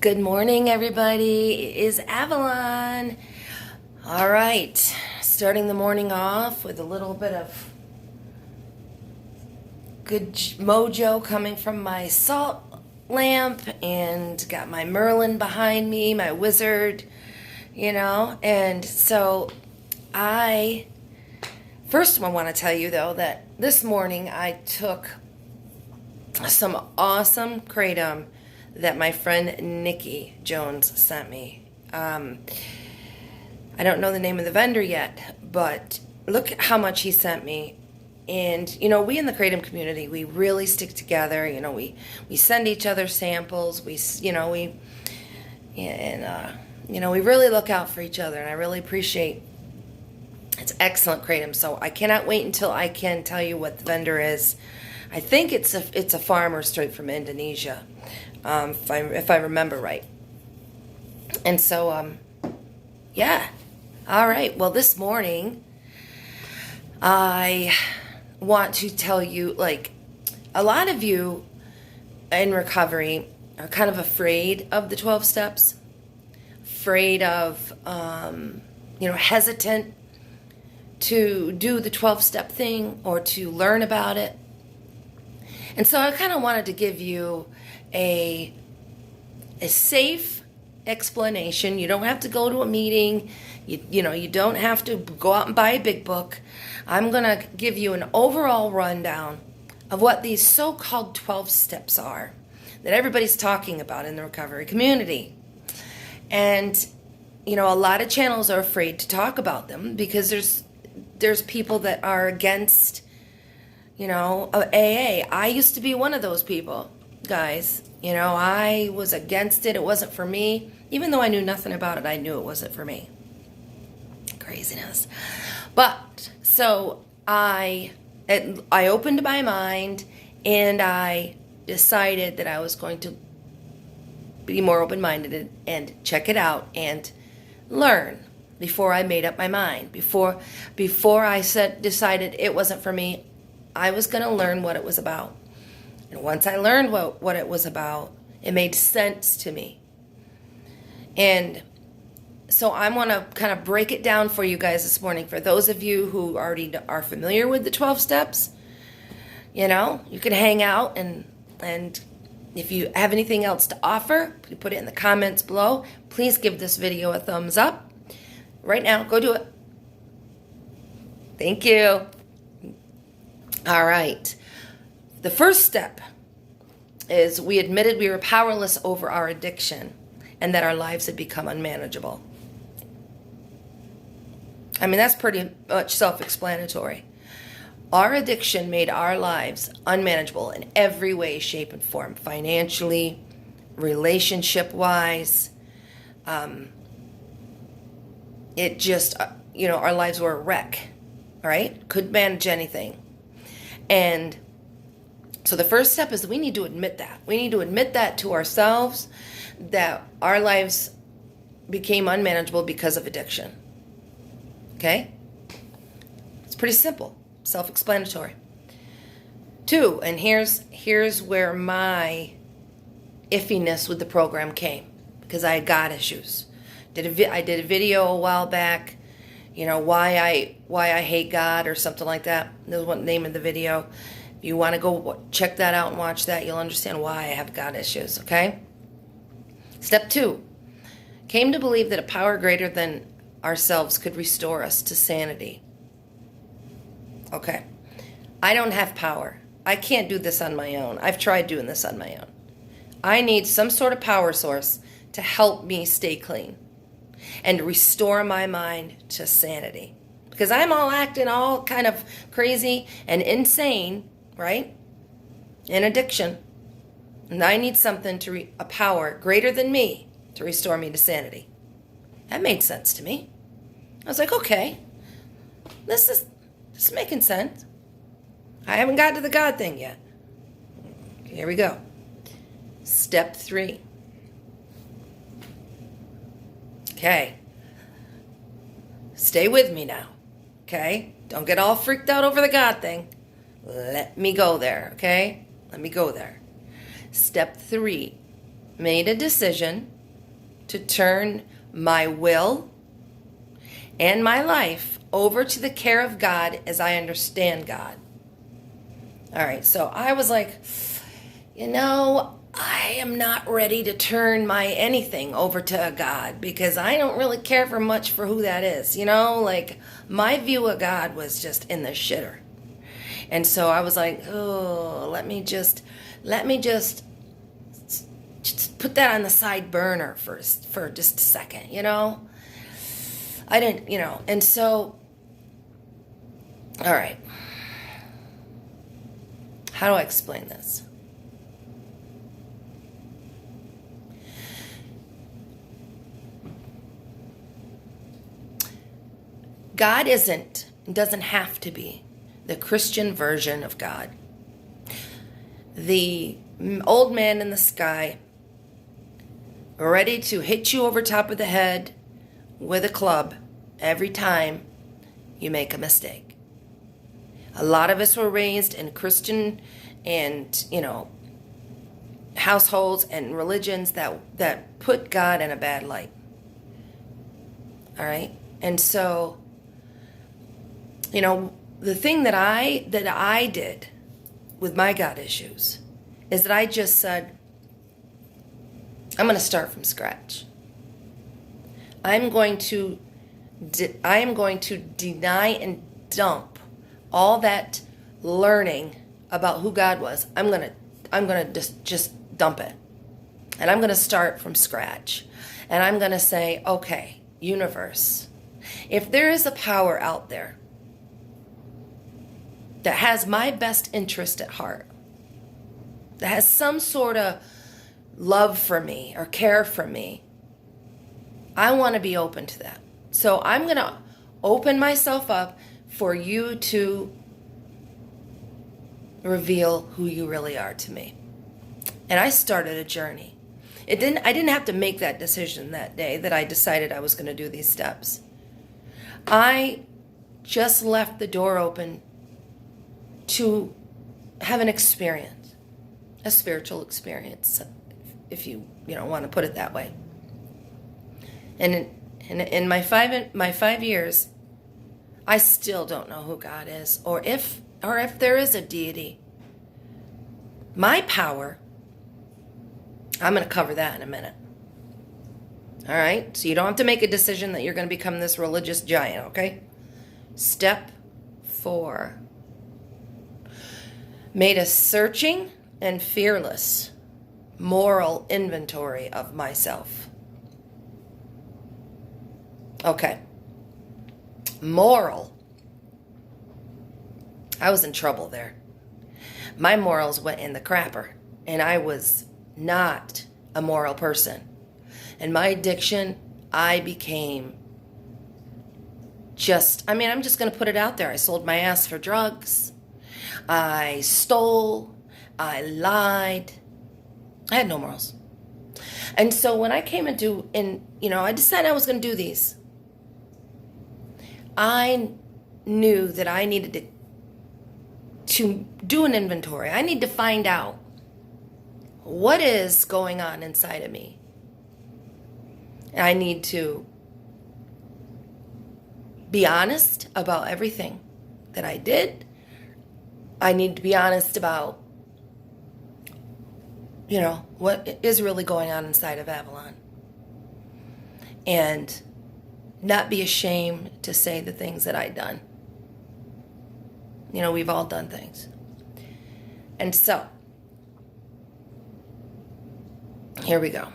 Good morning, everybody. It is Avalon. All right, starting the morning off with a little bit of good mojo coming from my salt lamp, and got my Merlin behind me, my wizard, and so I want to tell you, though, that this morning I took some awesome kratom that my friend Nikki Jones sent me. I don't know the name of the vendor yet, but look at how much he sent me. And, we in the kratom community, we really stick together. We send each other samples. We really look out for each other, and I really appreciate. It's excellent kratom. So I cannot wait until I can tell you what the vendor is. I think it's a farmer straight from Indonesia, if I remember right. And so, yeah. All right. Well, this morning, I want to tell you, a lot of you in recovery are kind of afraid of the 12 steps, afraid of, hesitant to do the 12-step thing or to learn about it. And so I kind of wanted to give you a safe explanation. You don't have to go to a meeting. You don't have to go out and buy a big book. I'm going to give you an overall rundown of what these so-called 12 steps are that everybody's talking about in the recovery community. And, a lot of channels are afraid to talk about them because there's people that are against AA. I used to be one of those people, guys. I was against it. It wasn't for me. Even though I knew nothing about it, I knew it wasn't for me. Craziness. But, so I opened my mind, and I decided that I was going to be more open-minded and check it out and learn before I made up my mind. Before I decided it wasn't for me, I was going to learn what it was about. And once I learned what it was about, it made sense to me. And so I want to kind of break it down for you guys this morning. For those of you who already are familiar with the 12 steps, you can hang out, and if you have anything else to offer, you put it in the comments below. Please give this video a thumbs up. Right now, go do it. Thank you. All right. The first step is we admitted we were powerless over our addiction and that our lives had become unmanageable. I mean, that's pretty much self-explanatory. Our addiction made our lives unmanageable in every way, shape, and form. Financially, relationship-wise. It just, our lives were a wreck, right? Couldn't manage anything. And so the first step is we need to admit that. We need to admit that to ourselves, that our lives became unmanageable because of addiction. Okay? It's pretty simple, self-explanatory. 2, and here's where my iffiness with the program came, because I had God issues. I did a video a while back, why I hate God or something like that. That was what the name of the video. If you want to go check that out and watch that, you'll understand why I have God issues, okay? Step 2, came to believe that a power greater than ourselves could restore us to sanity. Okay, I don't have power. I can't do this on my own. I've tried doing this on my own. I need some sort of power source to help me stay clean and restore my mind to sanity. Because I'm all acting all kind of crazy and insane, right? In addiction. And I need something a power greater than me to restore me to sanity. That made sense to me. I was like, okay, this is making sense. I haven't got to the God thing yet. Here we go. Step 3. Okay. Stay with me now. Okay? Don't get all freaked out over the God thing. Let me go there, okay? Let me go there. Step 3. Made a decision to turn my will and my life over to the care of God as I understand God. All right, so I was like, I am not ready to turn my anything over to God because I don't really care for much for who that is. Like my view of God was just in the shitter. And so I was like, oh, let me just put that on the side burner for just a second, I didn't, and so, all right. How do I explain this? God doesn't have to be the Christian version of God. The old man in the sky, ready to hit you over top of the head with a club every time you make a mistake. A lot of us were raised in Christian and, households and religions that put God in a bad light. All right? And so, the thing that I did with my God issues is that I just said, I'm going to start from scratch. I am going to deny and dump all that learning about who God was. I'm going to just dump it. And I'm going to start from scratch. And I'm going to say, okay, universe, if there is a power out there that has my best interest at heart, that has some sort of love for me or care for me, I want to be open to that. So I'm going to open myself up for you to reveal who you really are to me. And I started a journey. I didn't have to make that decision that day that I decided I was going to do these steps. I just left the door open to have an experience, a spiritual experience, if you want to put it that way. And in my 5 years, I still don't know who God is, or if there is a deity. My power, I'm going to cover that in a minute. All right? So you don't have to make a decision that you're going to become this religious giant, okay? Step 4. Made a searching and fearless moral inventory of myself. Okay. Moral. I was in trouble there. My morals went in the crapper, and I was not a moral person. And my addiction, I became I'm just going to put it out there. I sold my ass for drugs. I stole. I lied. I had no morals. And so when I came I decided I was going to do these. I knew that I needed to do an inventory. I need to find out what is going on inside of me. And I need to be honest about everything that I did. I need to be honest about, what is really going on inside of Avalon. And not be ashamed to say the things that I've done. We've all done things. And so, here we go.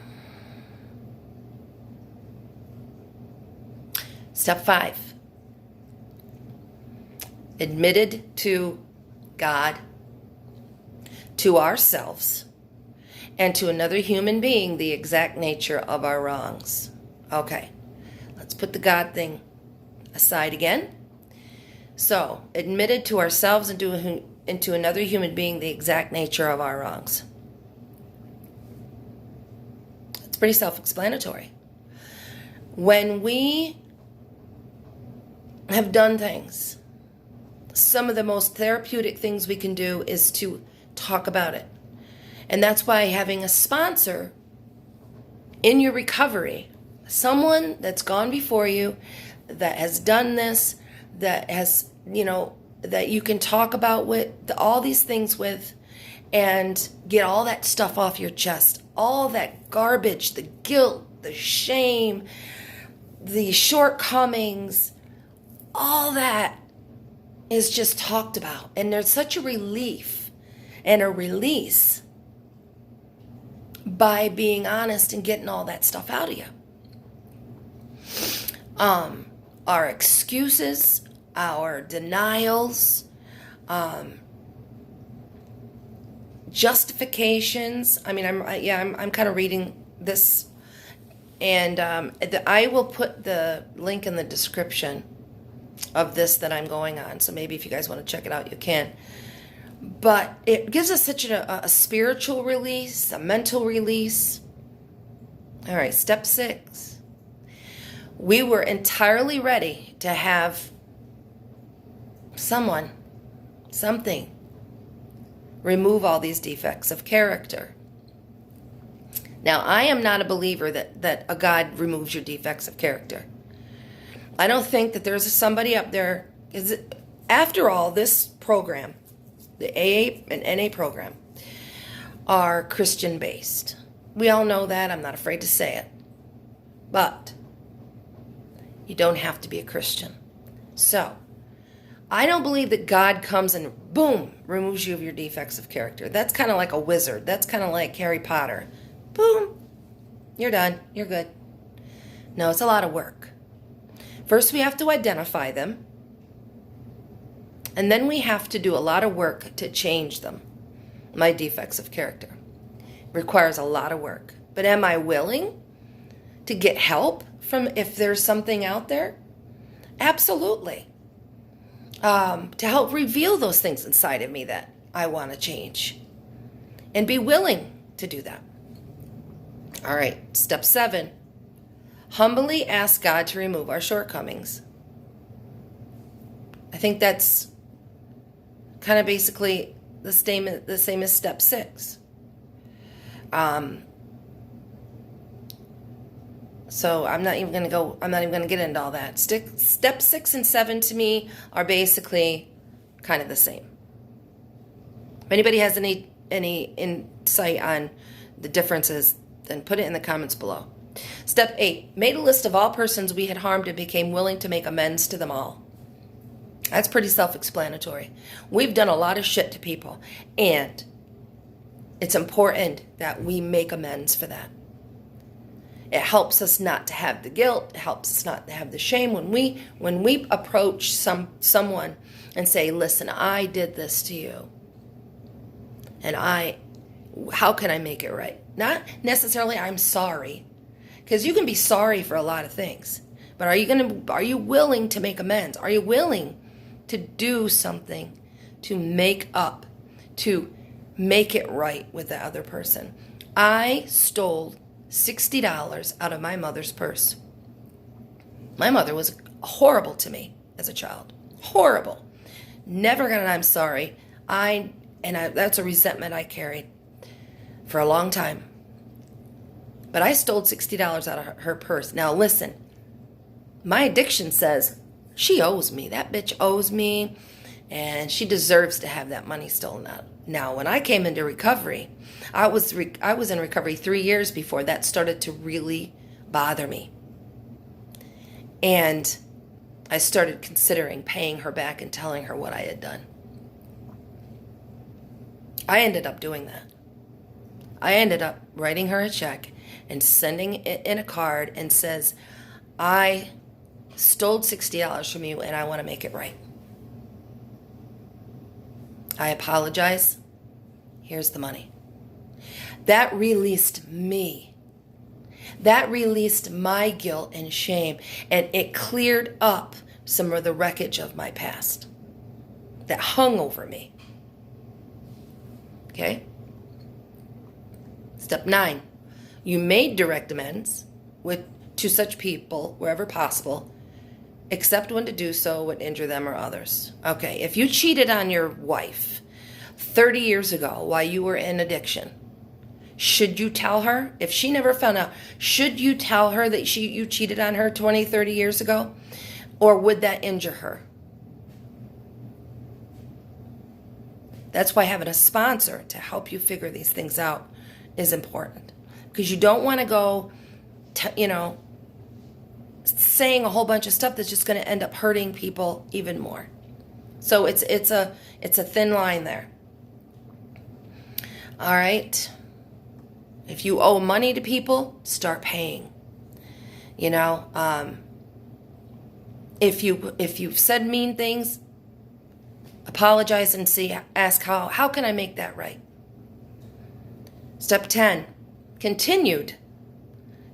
Step 5. Admitted to God, to ourselves, and to another human being the exact nature of our wrongs. Okay, let's put the God thing aside again. So, admitted to ourselves and to another human being the exact nature of our wrongs. It's pretty self-explanatory. When we have done things, some of the most therapeutic things we can do is to talk about it. And that's why having a sponsor in your recovery, someone that's gone before you, that has done this, that has, that you can talk about with all these things with, and get all that stuff off your chest, all that garbage, the guilt, the shame, the shortcomings, all that is just talked about. And there's such a relief and a release by being honest and getting all that stuff out of you. Our excuses, our denials, justifications. I mean, I'm kind of reading this, and I will put the link in the description of this that I'm going on. So maybe if you guys want to check it out, you can. But it gives us such a spiritual release, a mental release. All right, step 6. We were entirely ready to have something, remove all these defects of character. Now, I am not a believer that a God removes your defects of character. I don't think that there's somebody up there. After all, this program, the AA and NA program, are Christian-based. We all know that. I'm not afraid to say it. But you don't have to be a Christian. So, I don't believe that God comes and, boom, removes you of your defects of character. That's kind of like a wizard. That's kind of like Harry Potter. Boom, you're done. You're good. No, it's a lot of work. First, we have to identify them. And then we have to do a lot of work to change them. My defects of character. Requires a lot of work. But am I willing to get help from if there's something out there? Absolutely. To help reveal those things inside of me that I want to change. And be willing to do that. All right, step 7. Humbly ask God to remove our shortcomings. I think that's kind of basically the same as step 6. So I'm not even going to get into all that. Step 6 and 7 to me are basically kind of the same. If anybody has any insight on the differences, then put it in the comments below. Step 8, made a list of all persons we had harmed and became willing to make amends to them all. That's pretty self-explanatory. We've done a lot of shit to people, and it's important that we make amends for that. It helps us not to have the guilt. It helps us not to have the shame when we approach someone and say, "Listen, I did this to you, and how can I make it right?" Not necessarily I'm sorry, because you can be sorry for a lot of things, but are you willing to make amends? Are you willing to do something to make up, to make it right with the other person? I stole $60 out of my mother's purse. My mother was horrible to me as a child. Horrible. Never got an I'm sorry. That's a resentment I carried for a long time. But I stole $60 out of her purse. Now listen, my addiction says she owes me. That bitch owes me, and she deserves to have that money stolen out. Now, when I came into recovery, I was in recovery 3 years before that started to really bother me. And I started considering paying her back and telling her what I had done. I ended up doing that. I ended up writing her a check and sending it in a card and says, "I stole $60 from you and I want to make it right. I apologize. Here's the money." That released me. That released my guilt and shame, and it cleared up some of the wreckage of my past that hung over me. Okay? Step 9. You made direct amends to such people wherever possible, except when to do so would injure them or others. Okay, if you cheated on your wife 30 years ago while you were in addiction, Should you tell her? If she never found out, should you tell her that you cheated on her 20, 30 years ago? Or would that injure her? That's why having a sponsor to help you figure these things out is important. Because you don't want to go, saying a whole bunch of stuff that's just going to end up hurting people even more. So it's a thin line there. All right. If you owe money to people, start paying. If you've said mean things, apologize and ask how can I make that right? Step 10, continued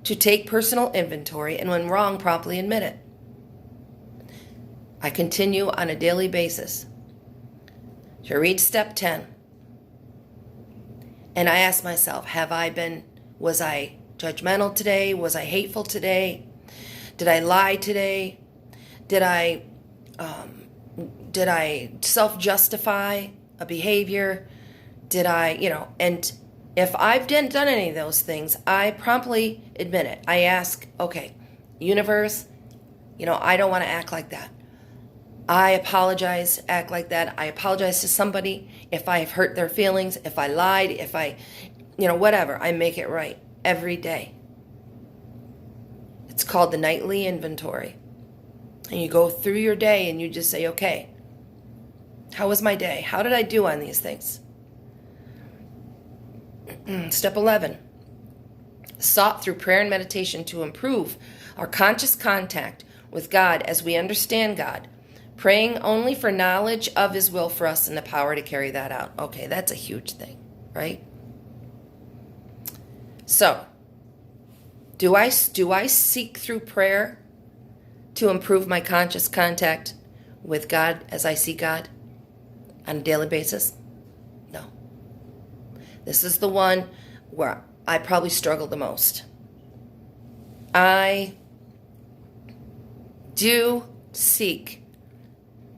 to take personal inventory, and when wrong, promptly admit it. I continue on a daily basis to read step 10. And I ask myself, was I judgmental today? Was I hateful today? Did I lie today? Did I self-justify a behavior? Did I, and if I've done any of those things, I promptly admit it. I ask, okay, universe, I don't want to act like that. I apologize, act like that. I apologize to somebody if I've hurt their feelings, if I lied, if I, whatever. I make it right every day. It's called the nightly inventory. And you go through your day and you just say, okay, how was my day? How did I do on these things? Step 11, sought through prayer and meditation to improve our conscious contact with God as we understand God, praying only for knowledge of His will for us and the power to carry that out. Okay, that's a huge thing, right? So, do I seek through prayer to improve my conscious contact with God as I see God on a daily basis? No. This is the one where I probably struggle the most. I do seek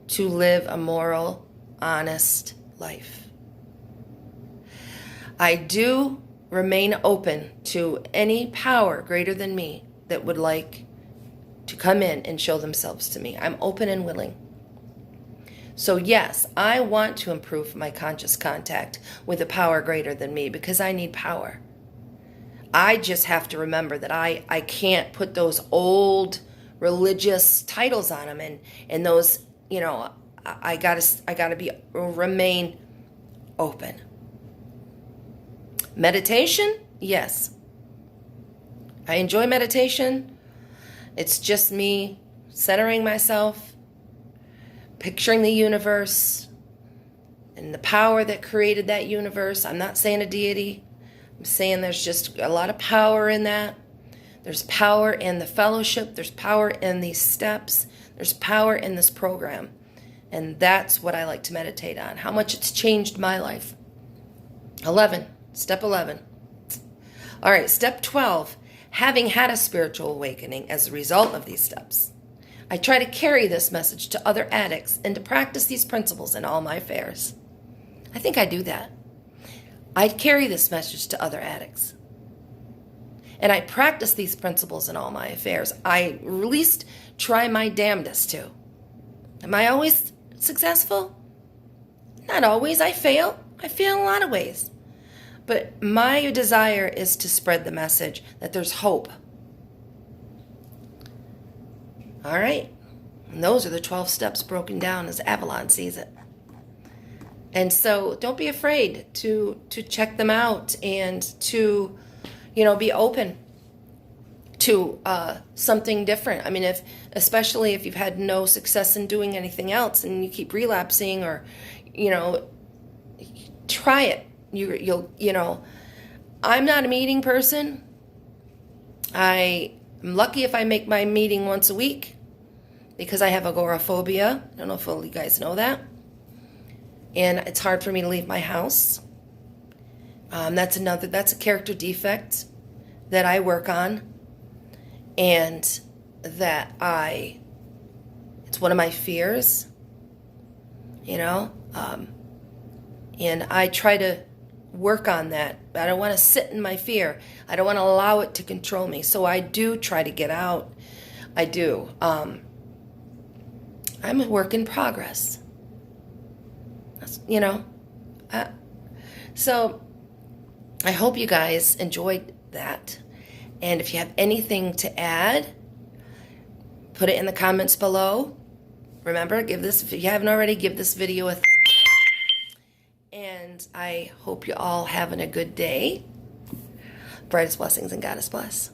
to live a moral, honest life. I do remain open to any power greater than me that would like to come in and show themselves to me. I'm open and willing. So yes, I want to improve my conscious contact with a power greater than me because I need power. I just have to remember that I can't put those old religious titles on them and those, I gotta remain open. Meditation, yes. I enjoy meditation. It's just me centering myself, picturing the universe and the power that created that universe. I'm not saying a deity. I'm saying there's just a lot of power in that. There's power in the fellowship. There's power in these steps. There's power in this program. And that's what I like to meditate on, how much it's changed my life. Step 11. All right, step 12. Having had a spiritual awakening as a result of these steps, I try to carry this message to other addicts and to practice these principles in all my affairs. I think I do that. I carry this message to other addicts. And I practice these principles in all my affairs. I at least try my damnedest to. Am I always successful? Not always. I fail. I fail in a lot of ways. But my desire is to spread the message that there's hope. All right. And those are the 12 steps broken down as Avalon sees it. And so don't be afraid to check them out and to, be open to something different. I mean, especially if you've had no success in doing anything else and you keep relapsing or, try it. I'm not a meeting person. I'm lucky if I make my meeting once a week because I have agoraphobia. I don't know if all you guys know that. And it's hard for me to leave my house. That's a character defect that I work on. And it's one of my fears, and I try to work on that. I don't want to sit in my fear. I don't want to allow it to control me. So I do try to get out. I do. I'm a work in progress. That's, so I hope you guys enjoyed that. And if you have anything to add, put it in the comments below. Remember, if you haven't already, give this video a thumbs up. And I hope you all having a good day. Brightest blessings and God is bless.